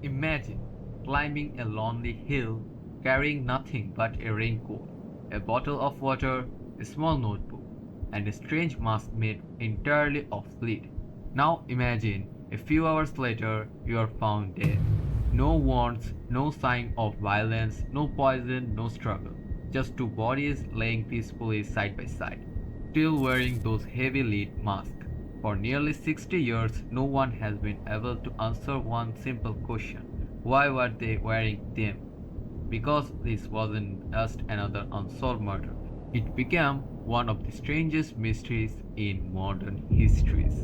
Imagine climbing a lonely hill carrying nothing but a raincoat, a bottle of water, a small notebook, and a strange mask made entirely of lead. Now imagine a few hours later you are found dead. No wounds, no sign of violence, no poison, no struggle. Just two bodies laying peacefully side by side, still wearing those heavy lead masks. For nearly 60 years, no one has been able to answer one simple question. Why were they wearing them? Because this wasn't just another unsolved murder. It became one of the strangest mysteries in modern histories.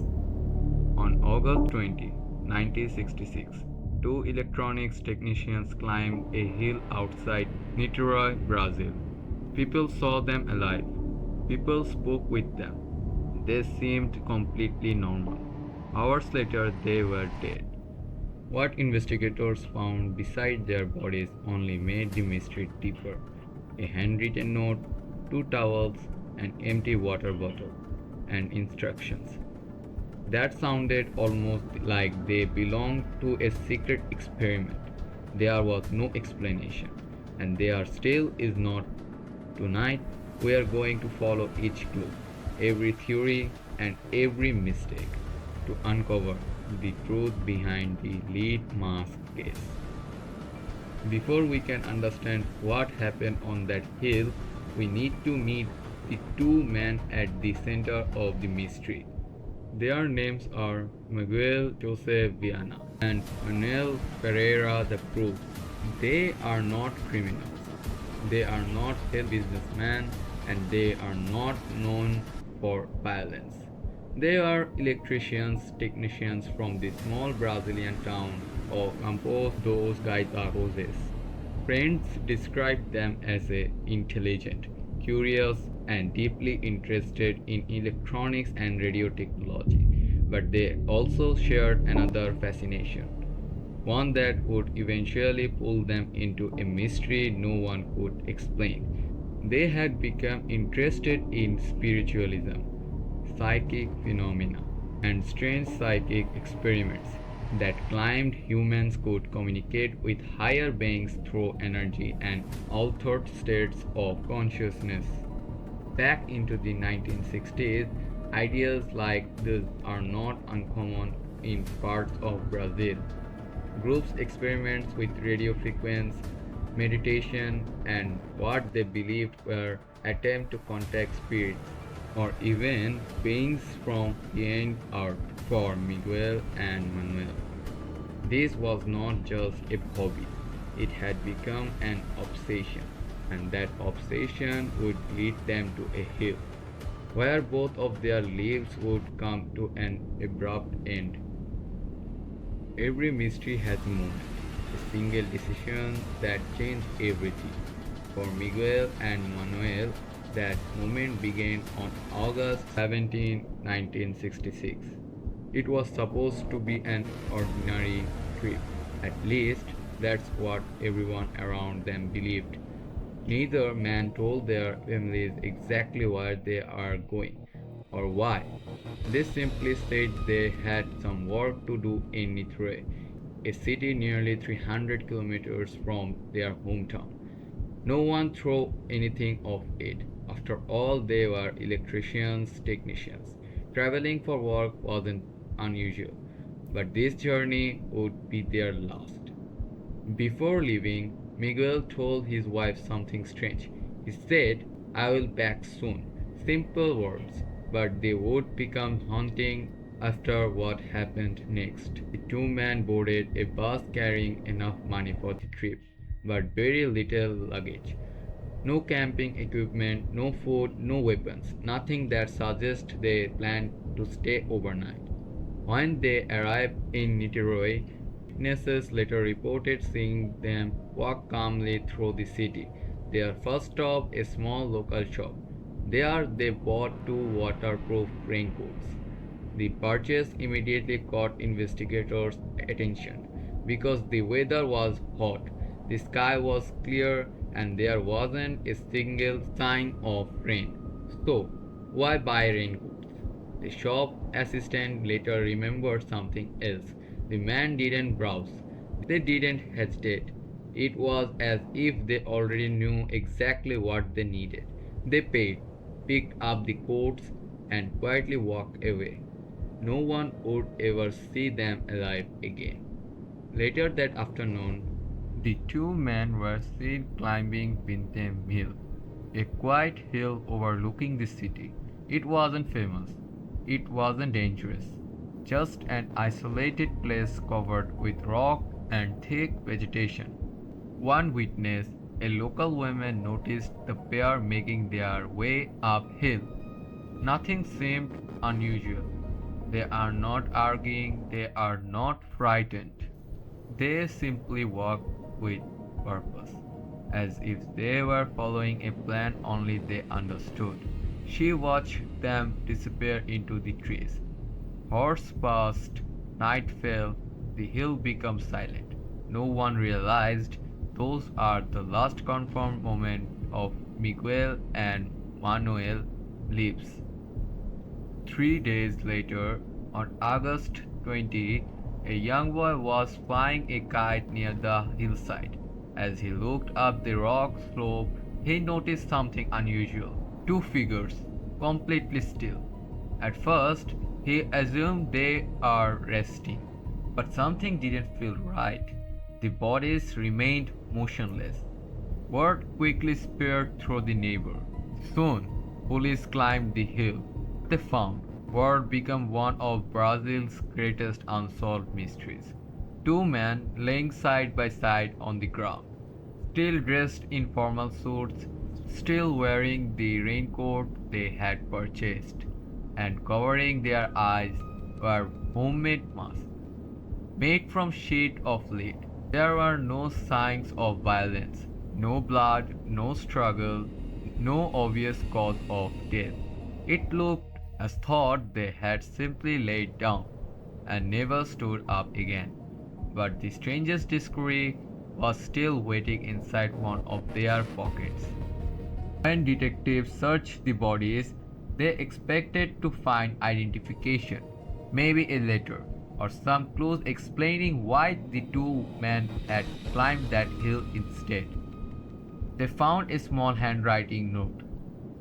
On August 20, 1966, two electronics technicians climbed a hill outside Niterói, Brazil. People saw them alive. People spoke with them. They seemed completely normal. Hours later, they were dead. What investigators found beside their bodies only made the mystery deeper. A handwritten note, two towels, an empty water bottle, and instructions. That sounded almost like they belonged to a secret experiment. There was no explanation, and there still is not. Tonight, we are going to follow each clue, every theory, and every mistake to uncover the truth behind the lead mask case. Before we can understand what happened on that hill, we need to meet the two men at the center of the mystery. Their names are Miguel Jose Viana and Manuel Pereira the Cruz. They are not criminals. They are not businessmen and they are not known for violence. They are electricians, technicians from the small Brazilian town of Campos dos Goytacazes. Friends describe them as intelligent, curious, and deeply interested in electronics and radio technology. But they also shared another fascination, one that would eventually pull them into a mystery no one could explain. They had become interested in spiritualism, psychic phenomena, and strange psychic experiments that claimed humans could communicate with higher beings through energy and altered states of consciousness. Back into the 1960s, ideas like this are not uncommon in parts of Brazil. Groups experiments with radio frequency, meditation, and what they believed were attempts to contact spirits or even beings from beyond Earth for Miguel and Manuel. This was not just a hobby, it had become an obsession, and that obsession would lead them to a hill, where both of their lives would come to an abrupt end. Every mystery has a moment, a single decision that changed everything. For Miguel and Manuel, that moment began on August 17, 1966. It was supposed to be an ordinary trip. At least, that's what everyone around them believed. Neither man told their families exactly where they are going or why. They simply said they had some work to do in Nitra, a city nearly 300 kilometers from their hometown. No one thought anything of it. After all, they were electricians, technicians. Traveling for work wasn't unusual, but this journey would be their last. Before leaving, Miguel told his wife something strange. He said, I will back soon. Simple words, but they would become haunting after what happened next. The two men boarded a bus carrying enough money for the trip, but very little luggage. No camping equipment, no food, no weapons, nothing that suggests they planned to stay overnight. When they arrived in Niterói, witnesses later reported seeing them walk calmly through the city. Their first stop, a small local shop. There they bought two waterproof raincoats. The purchase immediately caught investigators' attention because the weather was hot, the sky was clear, and there wasn't a single sign of rain. So, why buy raincoats? The shop assistant later remembered something else. The man didn't browse. They didn't hesitate. It was as if they already knew exactly what they needed. They paid, picked up the coats, and quietly walked away. No one would ever see them alive again. Later that afternoon, the two men were seen climbing Vintém Hill, a quiet hill overlooking the city. It wasn't famous, it wasn't dangerous, just an isolated place covered with rock and thick vegetation. One witness, a local woman, noticed the pair making their way uphill. Nothing seemed unusual. They are not arguing, they are not frightened. They simply walked with purpose, as if they were following a plan only they understood. She watched them disappear into the trees. Hours passed, night fell, the hill became silent. No one realized those are the last confirmed moments of Miguel and Manuel lives. 3 days later, on August 20, a young boy was flying a kite near the hillside. As he looked up the rock slope, he noticed something unusual. Two figures, completely still. At first, he assumed they are resting, but something didn't feel right. The bodies remained motionless. Word quickly spread through the neighborhood. Soon, police climbed the hill. They found word became one of Brazil's greatest unsolved mysteries. Two men laying side by side on the ground, still dressed in formal suits, still wearing the raincoat they had purchased, and covering their eyes were homemade masks made from sheet of lead. There were no signs of violence, no blood, no struggle, no obvious cause of death. It looked as though they had simply laid down and never stood up again. But the strangest discovery was still waiting inside one of their pockets. When detectives searched the bodies, they expected to find identification, maybe a letter, or some clues explaining why the two men had climbed that hill instead. They found a small handwriting note,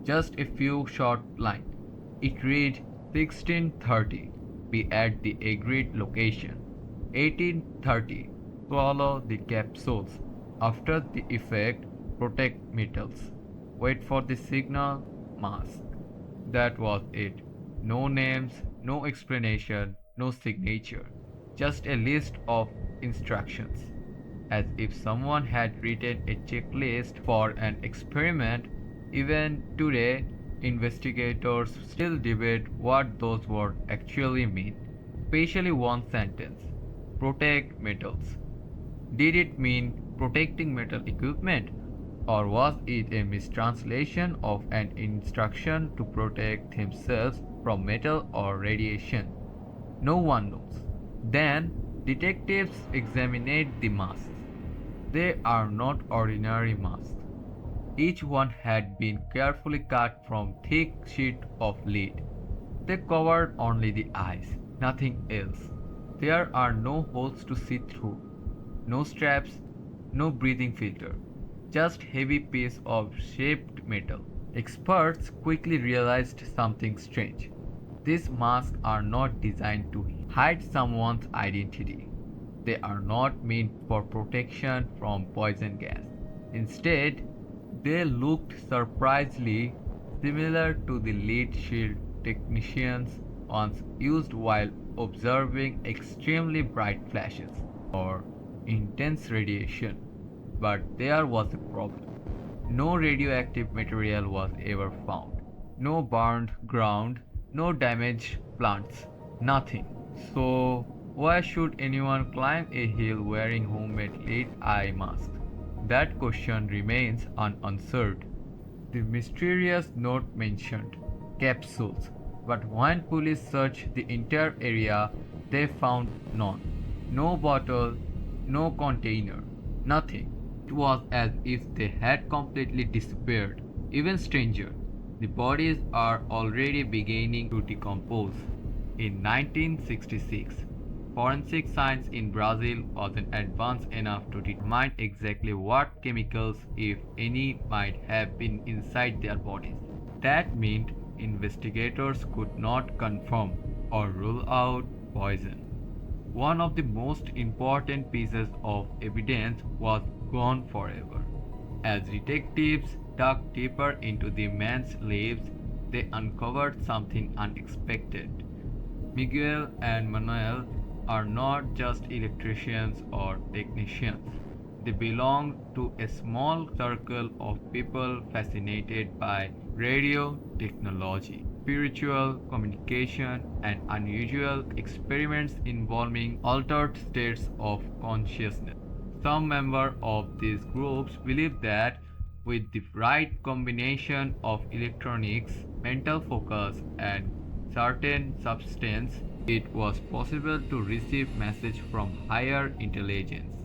just a few short lines. It read 1630, be at the agreed location. 1830, swallow the capsules. After the effect, protect metals. Wait for the signal, mask. That was it. No names, no explanation, no signature. Just a list of instructions. As if someone had written a checklist for an experiment. Even today, investigators still debate what those words actually mean, especially one sentence: protect metals. Did it mean protecting metal equipment? Or was it a mistranslation of an instruction to protect themselves from metal or radiation? No one knows. Then, detectives examined the masks. They are not ordinary masks. Each one had been carefully cut from thick sheet of lead. They covered only the eyes, nothing else. There are no holes to see through, no straps, no breathing filter, just heavy piece of shaped metal. Experts quickly realized something strange. These masks are not designed to hide someone's identity. They are not meant for protection from poison gas. Instead, they looked surprisingly similar to the lead shield technicians once used while observing extremely bright flashes or intense radiation. But there was a problem. No radioactive material was ever found. No burned ground, no damaged plants, nothing. So, why should anyone climb a hill wearing homemade lead eye mask? That question remains unanswered. The mysterious note mentioned capsules, but when police searched the entire area, they found none. No bottle, no container, nothing. It was as if they had completely disappeared. Even stranger, the bodies are already beginning to decompose. In 1966, forensic science in Brazil wasn't advanced enough to determine exactly what chemicals, if any, might have been inside their bodies. That meant investigators could not confirm or rule out poison. One of the most important pieces of evidence was gone forever. As detectives dug deeper into the man's lives, they uncovered something unexpected. Miguel and Manuel are not just electricians or technicians. They belong to a small circle of people fascinated by radio technology, spiritual communication, and unusual experiments involving altered states of consciousness. Some members of these groups believe that with the right combination of electronics, mental focus, and certain substance, it was possible to receive messages from higher intelligence.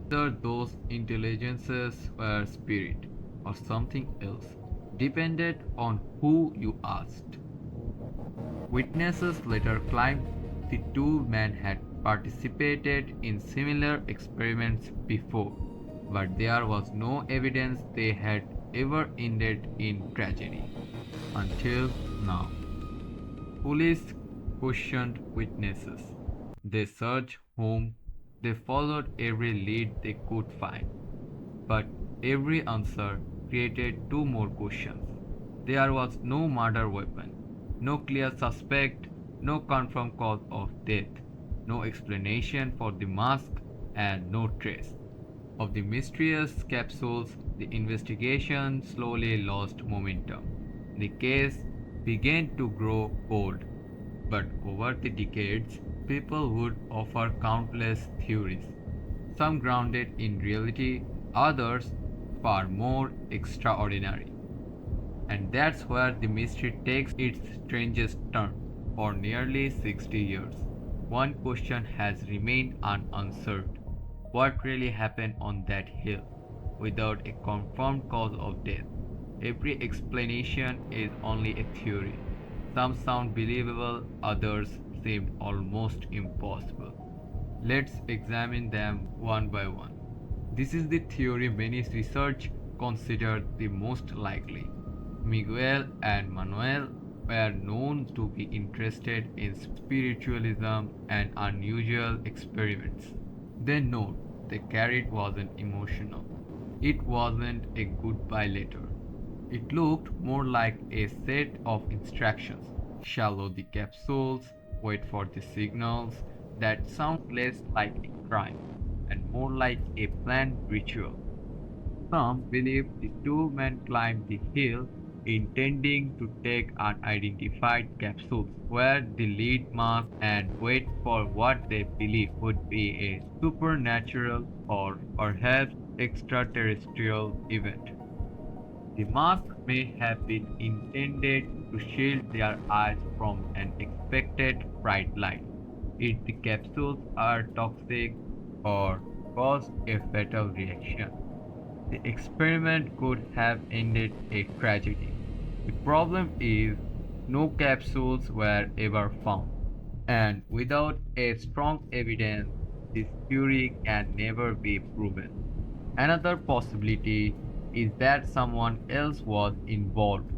Whether those intelligences were spirit or something else depended on who you asked. Witnesses later claimed the two men had participated in similar experiments before, but there was no evidence they had ever ended in tragedy. Until now. Police questioned witnesses. They searched homes, they followed every lead they could find. But every answer created two more questions. There was no murder weapon, no clear suspect, no confirmed cause of death, no explanation for the mask, and no trace of the mysterious capsules. The investigation slowly lost momentum. The case began to grow cold, but over the decades, people would offer countless theories, some grounded in reality, others far more extraordinary. And that's where the mystery takes its strangest turn. For nearly 60 years, one question has remained unanswered. What really happened on that hill? Without a confirmed cause of death, every explanation is only a theory. Some sound believable, others seem almost impossible. Let's examine them one by one. This is the theory many researchers consider the most likely. Miguel and Manuel were known to be interested in spiritualism and unusual experiments. Their note they carried wasn't emotional. It wasn't a goodbye letter. It looked more like a set of instructions. Shallow the capsules, wait for the signals. That sounds less like a crime and more like a planned ritual. Some believe the two men climbed the hill intending to take unidentified capsules where the lead mask and wait for what they believe would be a supernatural or perhaps extraterrestrial event. The mask may have been intended to shield their eyes from an expected bright light if the capsules are toxic or cause a fatal reaction. The experiment could have ended a tragedy. The problem is no capsules were ever found, and without a strong evidence, this theory can never be proven. Another possibility is that someone else was involved.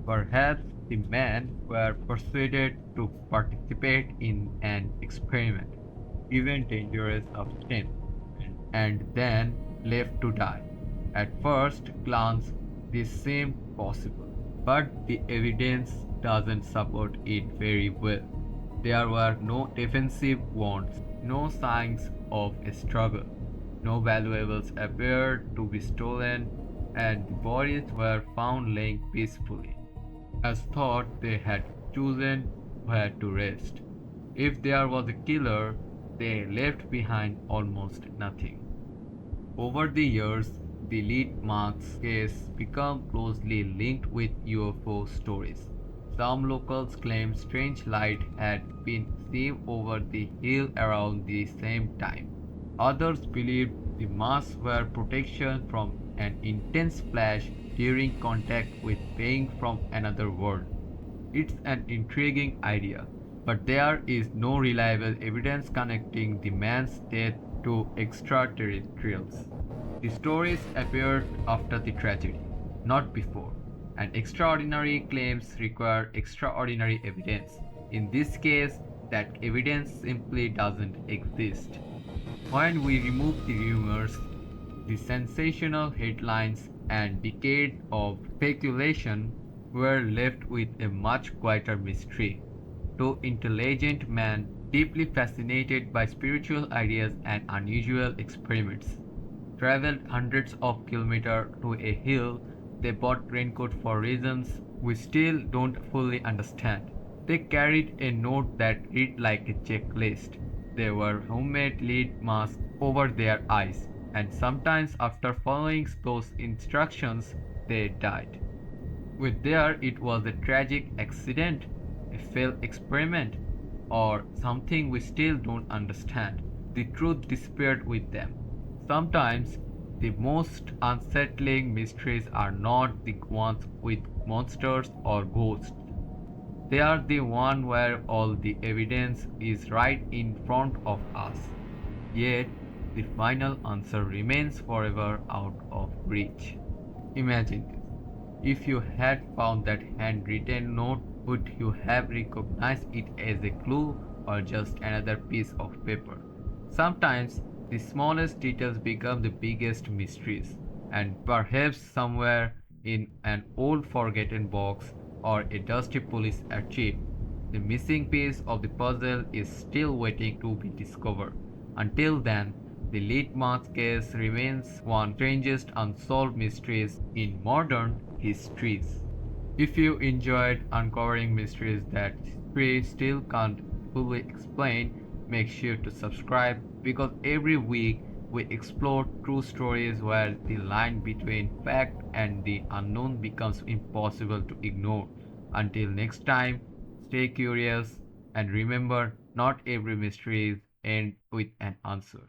Perhaps the men were persuaded to participate in an experiment, even dangerous substance, and then left to die. At first glance, this seemed possible, but the evidence doesn't support it very well. There were no defensive wounds, no signs of a struggle, no valuables appeared to be stolen, and the bodies were found laying peacefully, as thought they had chosen where to rest. If there was a killer, they left behind almost nothing. Over the years, the lead Mark's case became closely linked with UFO stories. Some locals claim strange light had been seen over the hill around the same time. Others believed the masks were protection from an intense flash during contact with beings from another world. It's an intriguing idea, But there is no reliable evidence connecting the man's death to extraterrestrials. The stories appeared after the tragedy, not before, and extraordinary claims require extraordinary evidence. In this case, that evidence simply doesn't exist. When we remove the rumors, the sensational headlines, and decades of speculation, we're left with a much quieter mystery. Two intelligent men, deeply fascinated by spiritual ideas and unusual experiments, traveled hundreds of kilometers to a hill. They bought raincoat for reasons we still don't fully understand. They carried a note that read like a checklist. They wore homemade lead masks over their eyes, and sometimes after following those instructions, they died. Whether it was a tragic accident, a failed experiment, or something we still don't understand, the truth disappeared with them. Sometimes the most unsettling mysteries are not the ones with monsters or ghosts. They are the one where all the evidence is right in front of us. Yet the final answer remains forever out of reach. Imagine this. If you had found that handwritten note, would you have recognized it as a clue or just another piece of paper? Sometimes the smallest details become the biggest mysteries, and perhaps somewhere in an old forgotten box or a dusty police archive, the missing piece of the puzzle is still waiting to be discovered. Until then, the lead mask case remains one of the strangest unsolved mysteries in modern histories. If you enjoyed uncovering mysteries that history still can't fully explain, make sure to subscribe because every week we explore true stories where the line between fact and the unknown becomes impossible to ignore. Until next time, stay curious and remember not every mystery ends with an answer.